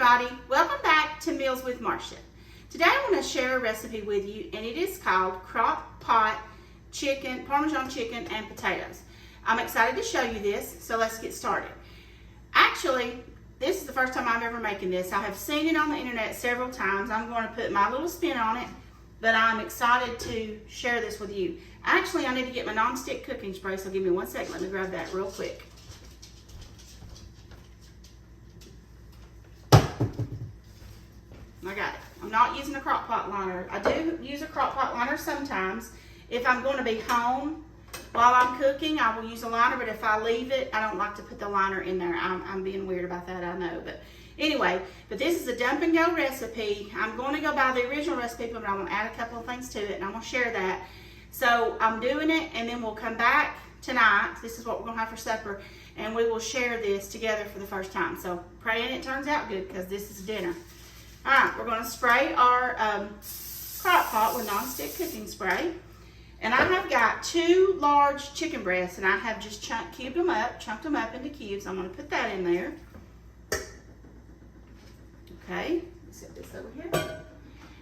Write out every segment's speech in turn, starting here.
everybody, welcome back to Meals with Marcia. Today I want to share a recipe with you, and it is called Crockpot chicken, Parmesan chicken and potatoes. I'm excited to show you this, so let's get started. Actually, this is the first time I'm ever making this. I have seen it on the internet several times. I'm going to put my little spin on it, but I'm excited to share this with you. Actually, I need to get my non-stick cooking spray, so give me 1 second. Let me grab that real quick. I got it. I'm not using a crock pot liner. I do use a crock pot liner sometimes. If I'm going to be home while I'm cooking, I will use a liner, but if I leave it, I don't like to put the liner in there. I'm being weird about that, I know. But anyway, this is a dump and go recipe. I'm going to go by the original recipe, but I'm going to add a couple of things to it, and I'm going to share that. So I'm doing it, and then we'll come back tonight. This is what we're going to have for supper, and we will share this together for the first time. So praying it turns out good, because this is dinner. All right, we're going to spray our crock pot with non-stick cooking spray. And I have got 2 large chicken breasts, and I have just chunked them up into cubes. I'm going to put that in there. Okay, let's set this over here.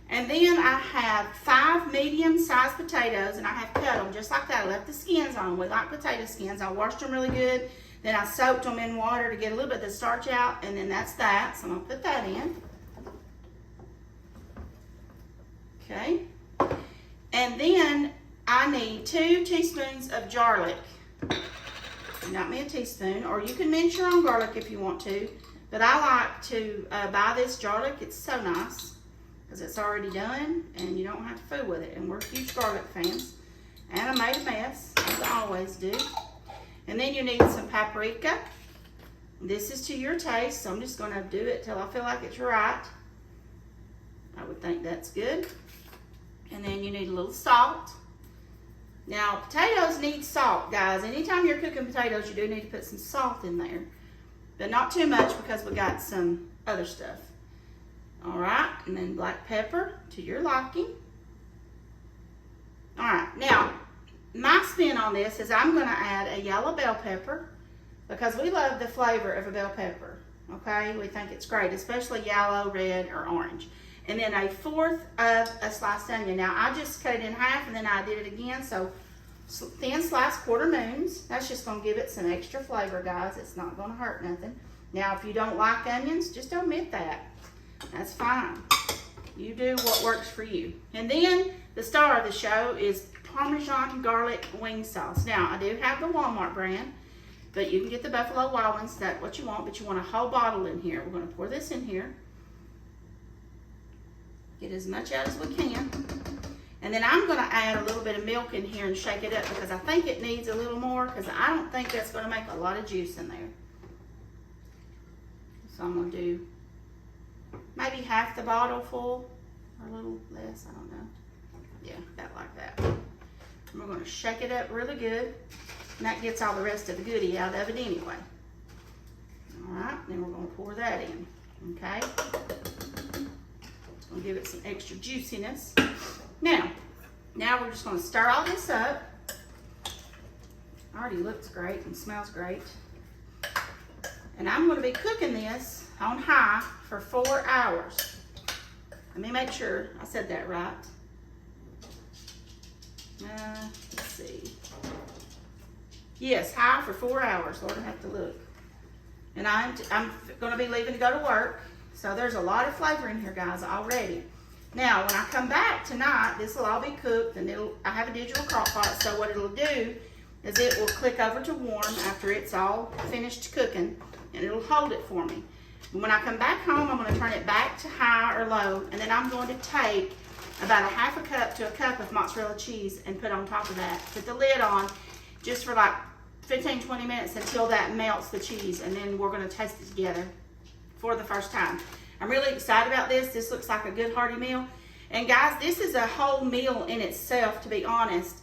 And then I have 5 medium-sized potatoes, and I have cut them just like that. I left the skins on. We like potato skins. I washed them really good. Then I soaked them in water to get a little bit of the starch out, and then that's that. So I'm going to put that in. Okay, and then I need 2 teaspoons of garlic. Not me a teaspoon, or you can mince your own garlic if you want to, but I like to buy this garlic. It's so nice because it's already done and you don't have to fool with it, and we're huge garlic fans. And I made a mess, as I always do. And then you need some paprika. This is to your taste, so I'm just going to do it till I feel like it's right. I would think that's good. And then you need a little salt. Now, potatoes need salt, guys. Anytime you're cooking potatoes, you do need to put some salt in there. But not too much, because we got some other stuff. All right, and then black pepper to your liking. All right, now, my spin on this is I'm going to add a yellow bell pepper, because we love the flavor of a bell pepper, okay? We think it's great, especially yellow, red, or orange. And then 1/4 of a sliced onion. Now, I just cut it in half, and then I did it again, so thin sliced quarter moons. That's just going to give it some extra flavor, guys. It's not going to hurt nothing. Now, if you don't like onions, just omit that. That's fine. You do what works for you. And then the star of the show is Parmesan garlic wing sauce. Now, I do have the Walmart brand, but you can get the Buffalo Wild Wings. That's what you want, but you want a whole bottle in here. We're going to pour this in here. Get as much out as we can. And then I'm going to add a little bit of milk in here and shake it up, because I think it needs a little more, because I don't think that's going to make a lot of juice in there. So I'm going to do maybe half the bottle full, or a little less, I don't know. Yeah, about like that. And we're going to shake it up really good, and that gets all the rest of the goodie out of it anyway. All right, then we're going to pour that in, okay? We'll give it some extra juiciness. Now we're just going to stir all this up. Already looks great and smells great. And I'm going to be cooking this on high for 4 hours. Let me make sure I said that right. Let's see. Yes, high for 4 hours. Lord, I have to look. And I'm going to be leaving to go to work. So there's a lot of flavor in here, guys, already. Now, when I come back tonight, this will all be cooked, and I have a digital crock pot, so what it'll do is it will click over to warm after it's all finished cooking, and it'll hold it for me. When I come back home, I'm going to turn it back to high or low, and then I'm going to take about 1/2 cup to a cup of mozzarella cheese and put on top of that. Put the lid on just for like 15-20 minutes until that melts the cheese, and then we're going to taste it together for the first time. I'm really excited about this. This looks like a good hearty meal. And guys, this is a whole meal in itself, to be honest.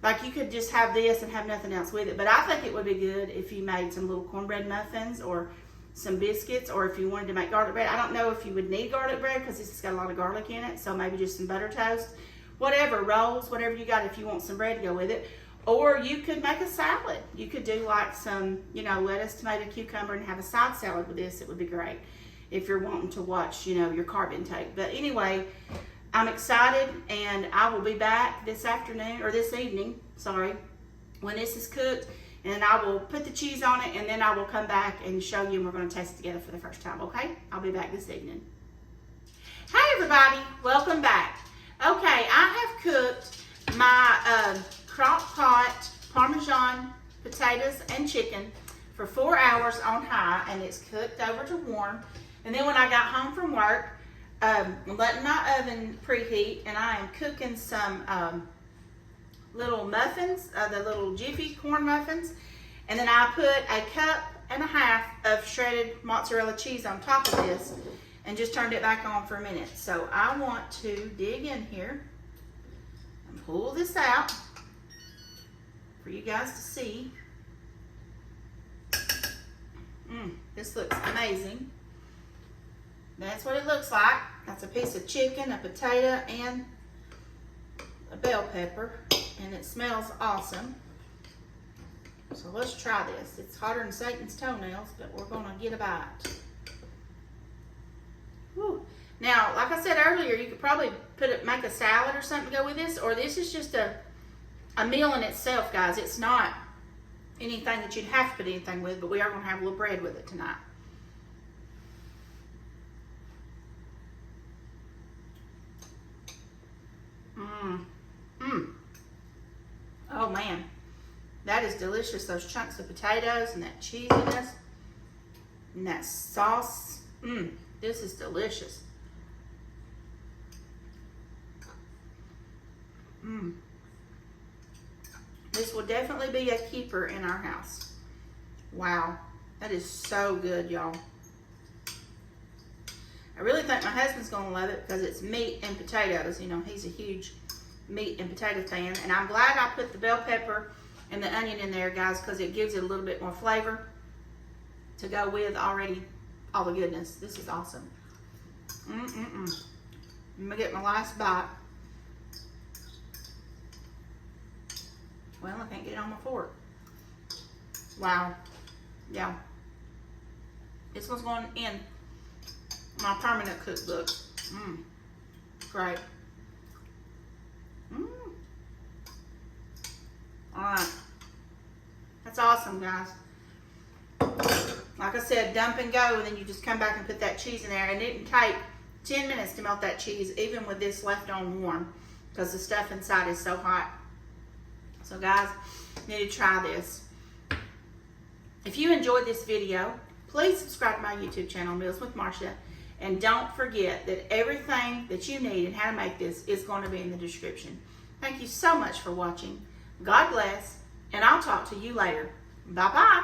Like, you could just have this and have nothing else with it. But I think it would be good if you made some little cornbread muffins or some biscuits, or if you wanted to make garlic bread. I don't know if you would need garlic bread, because this has got a lot of garlic in it. So maybe just some butter toast. Whatever, rolls, whatever you got if you want some bread to go with it. Or you could make a salad. You could do like some, lettuce, tomato, cucumber, and have a side salad with this. It would be great. if you're wanting to watch, you know, your carb intake. But anyway, I'm excited, and I will be back this afternoon, or this evening, sorry, when this is cooked, and I will put the cheese on it, and then I will come back and show you, and we're going to taste it together for the first time, okay? I'll be back this evening. Hi everybody, welcome back. Okay, I have cooked my Crockpot Parmesan potatoes and chicken for 4 hours on high, and it's cooked over to warm. And then when I got home from work, I'm letting my oven preheat, and I am cooking some little muffins, the little Jiffy corn muffins. And then I put 1.5 cups of shredded mozzarella cheese on top of this and just turned it back on for a minute. So I want to dig in here and pull this out for you guys to see. This looks amazing. That's what it looks like. That's a piece of chicken, a potato, and a bell pepper, and it smells awesome. So let's try this. It's hotter than Satan's toenails, but we're gonna get a bite. Whew. Now, like I said earlier, you could probably make a salad or something to go with this, or this is just a meal in itself, guys. It's not anything that you'd have to put anything with, but we are gonna have a little bread with it tonight. Oh man, that is delicious. Those chunks of potatoes and that cheesiness and that sauce. This is delicious. This will definitely be a keeper in our house. Wow, that is so good, y'all. I really think my husband's gonna love it because it's meat and potatoes. You know, he's a huge meat and potato fan, and I'm glad I put the bell pepper and the onion in there, guys, because it gives it a little bit more flavor to go with already all the goodness. This is awesome. I'm gonna get my last bite. Well, I can't get it on my fork. Wow. Yeah. This one's going in my permanent cookbook. Great. Alright. That's awesome, guys. Like I said, dump and go, and then you just come back and put that cheese in there. And it can take 10 minutes to melt that cheese, even with this left on warm, because the stuff inside is so hot. So guys, you need to try this. If you enjoyed this video, please subscribe to my YouTube channel, Meals with Marcia. And don't forget that everything that you need and how to make this is going to be in the description. Thank you so much for watching. God bless, and I'll talk to you later. Bye-bye.